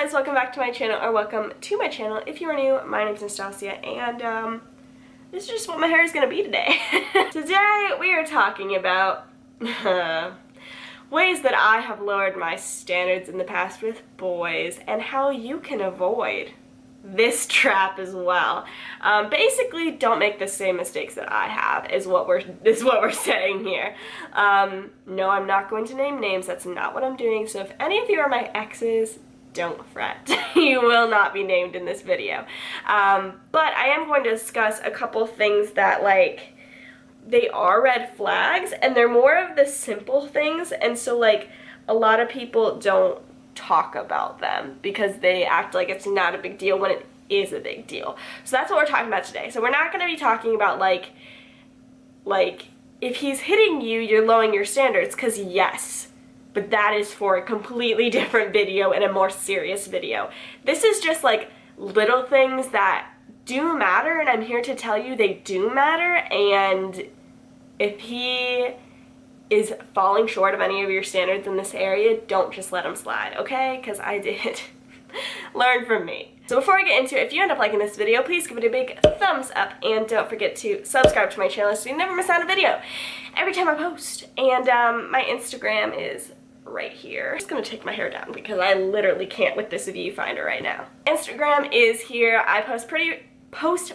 guys, welcome back to my channel, or welcome to my channel. If you are new, my name is Nastasia, and this is just what my hair is going to be today. Today we are talking about ways that I have lowered my standards in the past with boys, and how you can avoid this trap as well. Basically, don't make the same mistakes that I have, is what we're saying here. No, I'm not going to name names. That's not what I'm doing. So if any of you are my exes, don't fret. You will not be named in this video. But I am going to discuss a couple things that, like, they are red flags, and they're more of the simple things, and so, like, a lot of people don't talk about them because they act like it's not a big deal when it is a big deal. So that's what we're talking about today. So we're not going to be talking about, like, if he's hitting you, you're lowering your standards, because yes, but that is for a completely different video and a more serious video. This is just, like, little things that do matter, and I'm here to tell you they do matter. And if he is falling short of any of your standards in this area, don't just let him slide, okay? Because I did learn from me. So before I get into it, if you end up liking this video, please give it a big thumbs up, and don't forget to subscribe to my channel so you never miss out a video every time I post. And my Instagram is right here. I'm just gonna take my hair down because I literally can't with this viewfinder right now. Instagram is here. I post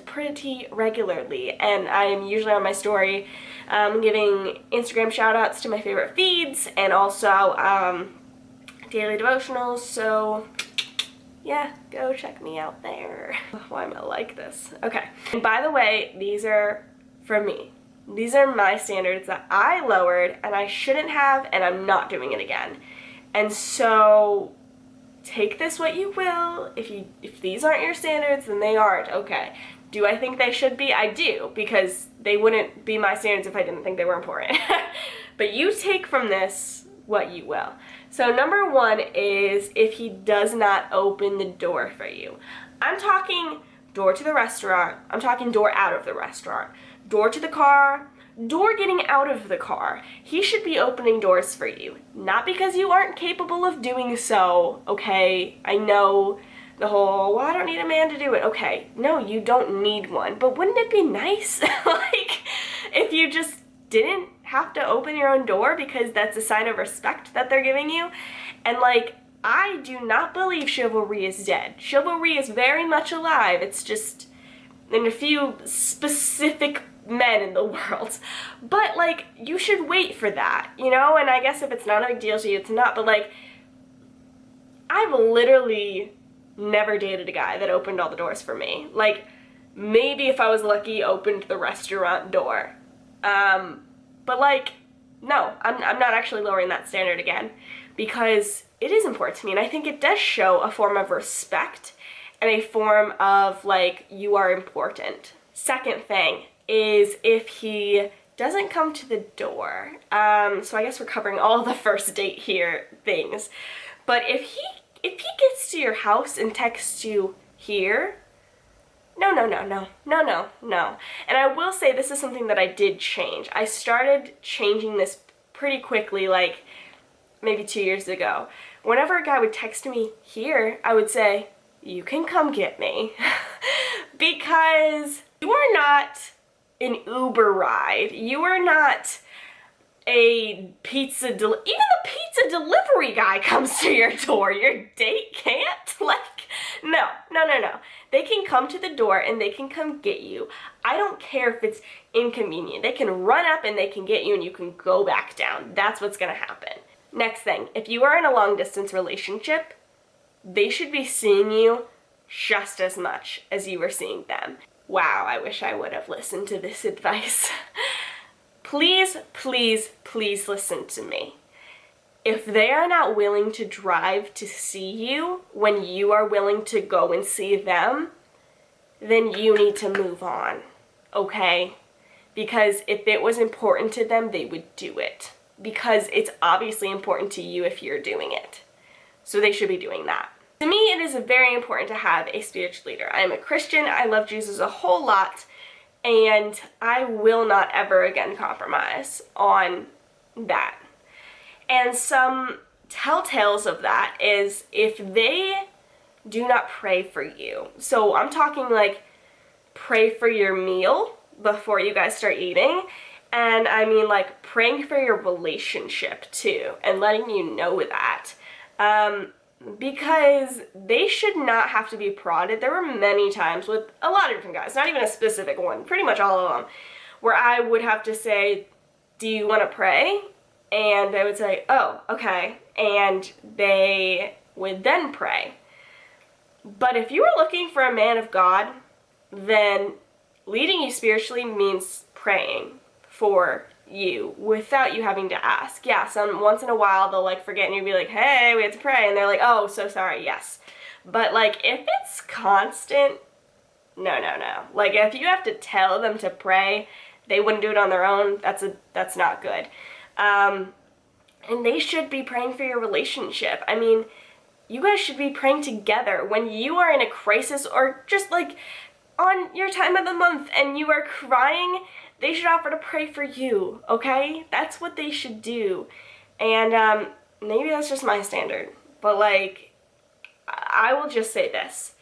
pretty regularly, and I'm usually on my story giving Instagram shout outs to my favorite feeds, and also daily devotionals, so yeah, go check me out there. Why am I like this? Okay, and by the way, these are from me. These are my standards that I lowered, and I shouldn't have, and I'm not doing it again. And so take this what you will. If these aren't your standards, then they aren't, okay. Do I think they should be? I do, because they wouldn't be my standards if I didn't think they were important. But you take from this what you will. So number one is if he does not open the door for you. I'm talking door to the restaurant, I'm talking door out of the restaurant, door to the car, door getting out of the car. He should be opening doors for you. Not because you aren't capable of doing so, okay? I know the whole, well, I don't need a man to do it. Okay, no, you don't need one. But wouldn't it be nice, like, if you just didn't have to open your own door, because that's a sign of respect that they're giving you? And, like, I do not believe chivalry is dead. Chivalry is very much alive. It's just in a few specific men in the world. But, like, you should wait for that, you know? And I guess if it's not a big deal to you, it's not. But, like, I've literally never dated a guy that opened all the doors for me. Like, maybe if I was lucky, opened the restaurant door. But, like, no, I'm not actually lowering that standard again, because it is important to me, and I think it does show a form of respect and a form of, like, you are important. Second thing is if he doesn't come to the door. So I guess we're covering all the first date here things. But if he gets to your house and texts you here, no. And I will say this is something that I did change. I started changing this pretty quickly, like maybe 2 years ago. Whenever a guy would text me here, I would say, you can come get me. Because you are not an Uber ride. You are not a even the pizza delivery guy comes to your door. Your date can't? Like, no. They can come to the door and they can come get you. I don't care if it's inconvenient. They can run up and they can get you, and you can go back down. That's what's gonna happen. Next thing, if you are in a long distance relationship, they should be seeing you just as much as you are seeing them. Wow, I wish I would have listened to this advice. Please, please, please listen to me. If they are not willing to drive to see you when you are willing to go and see them, then you need to move on, okay? Because if it was important to them, they would do it. Because it's obviously important to you if you're doing it. So they should be doing that. To me, it is very important to have a spiritual leader. I am a Christian. I love Jesus a whole lot. And I will not ever again compromise on that. And some telltales of that is if they do not pray for you. So I'm talking like pray for your meal before you guys start eating. And I mean like praying for your relationship too and letting you know that. Because they should not have to be prodded. There were many times with a lot of different guys, not even a specific one, pretty much all of them, where I would have to say, do you want to pray? And they would say, oh, okay. And they would then pray. But if you are looking for a man of God, then leading you spiritually means praying for you without you having to ask. Yeah, once in a while they'll like forget and you'll be like, hey, we had to pray. And they're like, oh, so sorry, yes. But like if it's constant, no. Like if you have to tell them to pray, they wouldn't do it on their own. That's not good. And they should be praying for your relationship. I mean, you guys should be praying together when you are in a crisis or just like on your time of the month and you are crying. They should offer to pray for you, okay? That's what they should do. And maybe that's just my standard, but like, I will just say this.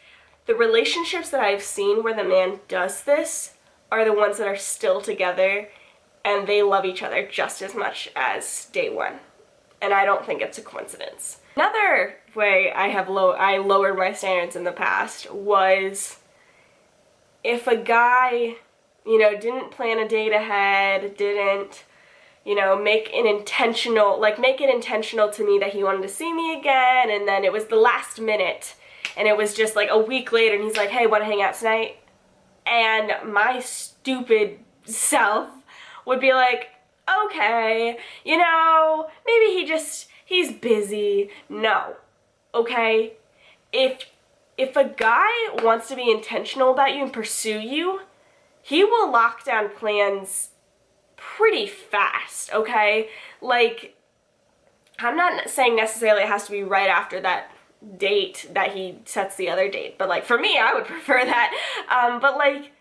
The relationships that I've seen where the man does this are the ones that are still together and they love each other just as much as day one. And I don't think it's a coincidence. Another way I lowered my standards in the past was if a guy, you know, didn't plan a date ahead, didn't, you know, make it intentional to me that he wanted to see me again, and then it was the last minute, and it was just like a week later, and he's like, hey, want to hang out tonight? And my stupid self would be like, okay, you know, maybe he's busy. No, okay? If a guy wants to be intentional about you and pursue you, he will lock down plans pretty fast, okay? Like, I'm not saying necessarily it has to be right after that date that he sets the other date, but like for me, I would prefer that. But like,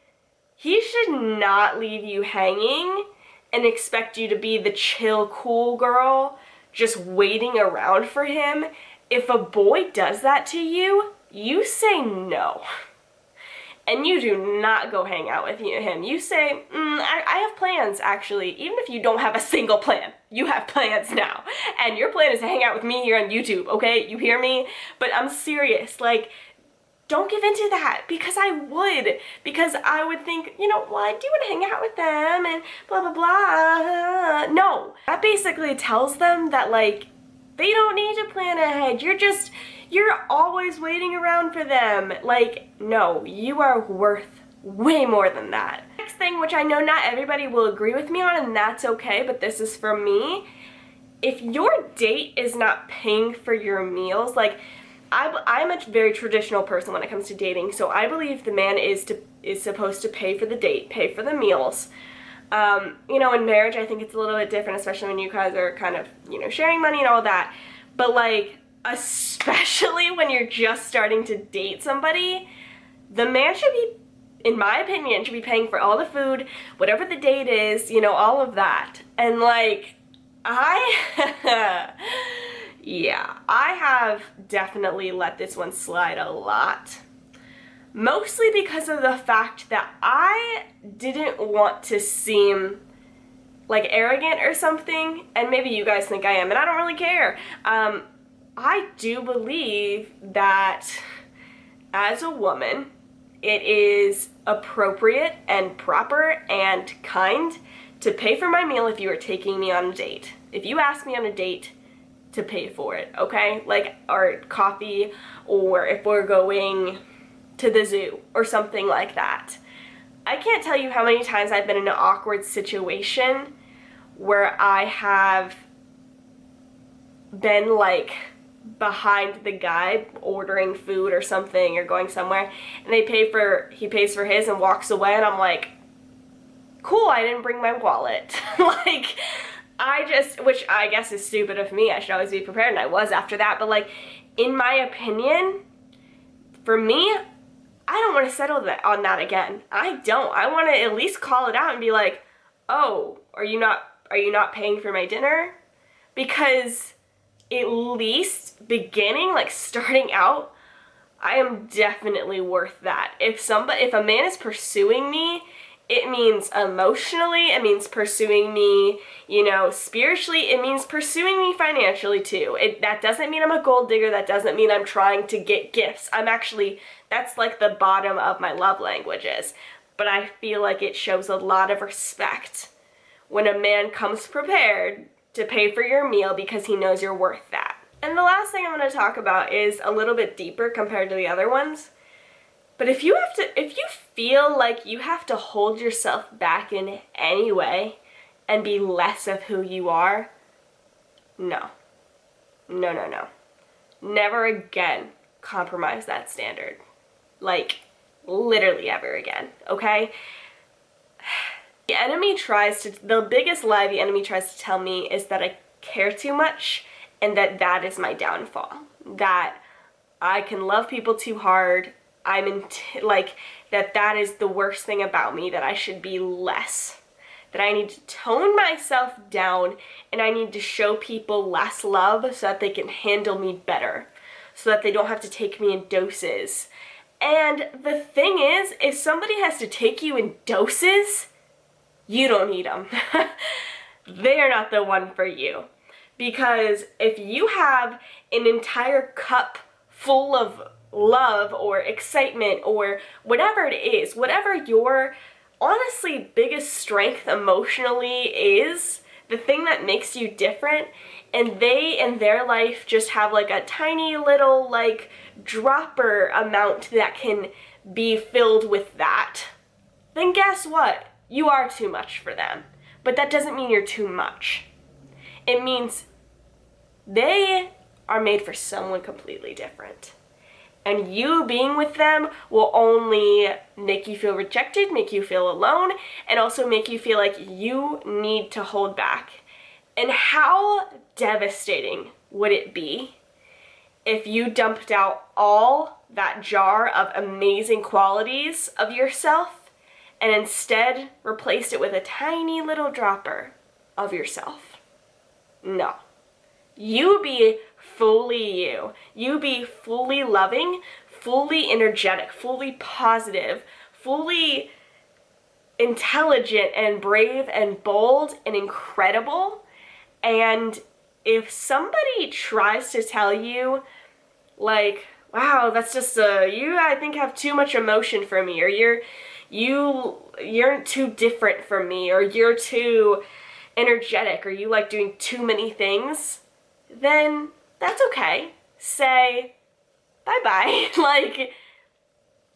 he should not leave you hanging and expect you to be the chill, cool girl just waiting around for him. If a boy does that to you, you say no. And you do not go hang out with him. You say, I have plans, actually. Even if you don't have a single plan, you have plans now. And your plan is to hang out with me here on YouTube, okay? You hear me? But I'm serious. Like, don't give into that, because I would. Because I would think, you know, well, I do want to hang out with them and blah, blah, blah. No. That basically tells them that, like, they don't need to plan ahead. You're always waiting around for them. Like, no, you are worth way more than that. Next thing, which I know not everybody will agree with me on, and that's okay, but this is for me. If your date is not paying for your meals, like, I'm a very traditional person when it comes to dating, so I believe the man is supposed to pay for the date, pay for the meals. You know, in marriage, I think it's a little bit different, especially when you guys are kind of, you know, sharing money and all that. But like, especially when you're just starting to date somebody, the man should be, in my opinion, should be paying for all the food, whatever the date is, you know, all of that. And like, yeah, I have definitely let this one slide a lot. Mostly because of the fact that I didn't want to seem like arrogant or something, and maybe you guys think I am, and I don't really care. I do believe that as a woman, it is appropriate and proper and kind to pay for my meal if you are taking me on a date. If you ask me on a date, to pay for it, okay? Like, or coffee, or if we're going to the zoo or something like that. I can't tell you how many times I've been in an awkward situation where I have been like behind the guy ordering food or something or going somewhere, and he pays for his and walks away, and I'm like, cool, I didn't bring my wallet. Like, which I guess is stupid of me, I should always be prepared, and I was after that, but like, in my opinion, for me, I don't want to settle on that again. I don't. I want to at least call it out and be like, oh, are you not paying for my dinner? Because at least beginning, like starting out, I am definitely worth that. If a man is pursuing me, it means emotionally, it means pursuing me, you know, spiritually, it means pursuing me financially too. That doesn't mean I'm a gold digger, that doesn't mean I'm trying to get gifts. That's like the bottom of my love languages. But I feel like it shows a lot of respect when a man comes prepared to pay for your meal because he knows you're worth that. And the last thing I'm going to talk about is a little bit deeper compared to the other ones. But if you feel like you have to hold yourself back in any way and be less of who you are, no. No, no, no. Never again compromise that standard. Like, literally ever again, okay? The biggest lie the enemy tries to tell me is that I care too much and that is my downfall. That I can love people too hard. That is the worst thing about me, that I should be less. That I need to tone myself down and I need to show people less love so that they can handle me better. So that they don't have to take me in doses. And the thing is, if somebody has to take you in doses, you don't need them. They are not the one for you. Because if you have an entire cup full of love or excitement or whatever it is, whatever your honestly biggest strength emotionally is, the thing that makes you different, and they in their life just have like a tiny little like dropper amount that can be filled with that, then guess what? You are too much for them. But that doesn't mean you're too much. It means they are made for someone completely different. And you being with them will only make you feel rejected, make you feel alone, and also make you feel like you need to hold back. And how devastating would it be if you dumped out all that jar of amazing qualities of yourself and instead replaced it with a tiny little dropper of yourself? No. You be fully you. You be fully loving, fully energetic, fully positive, fully intelligent and brave and bold and incredible. And if somebody tries to tell you, like, wow, that's just you I think have too much emotion for me, or you're too different from me, or you're too energetic, or you like doing too many things, then that's okay. Say bye-bye. Like,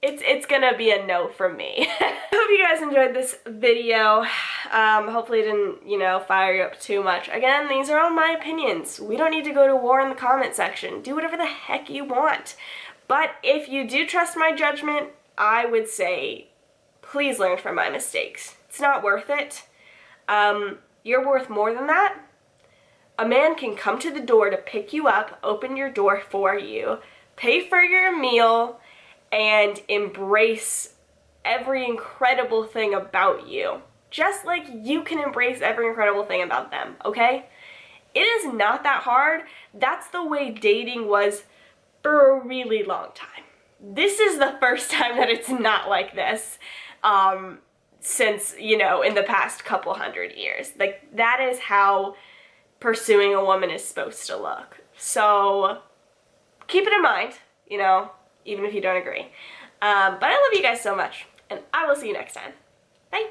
it's gonna be a no from me. I hope you guys enjoyed this video. Hopefully it didn't, you know, fire you up too much. Again, these are all my opinions. We don't need to go to war in the comment section. Do whatever the heck you want. But if you do trust my judgment, I would say, please learn from my mistakes. It's not worth it. You're worth more than that. A man can come to the door to pick you up, open your door for you, pay for your meal, and embrace every incredible thing about you. Just like you can embrace every incredible thing about them, okay? It is not that hard. That's the way dating was for a really long time. This is the first time that it's not like this since, you know, in the past couple hundred years. Like, that is how pursuing a woman is supposed to look. So keep it in mind, you know, even if you don't agree. But I love you guys so much, and I will see you next time. Bye!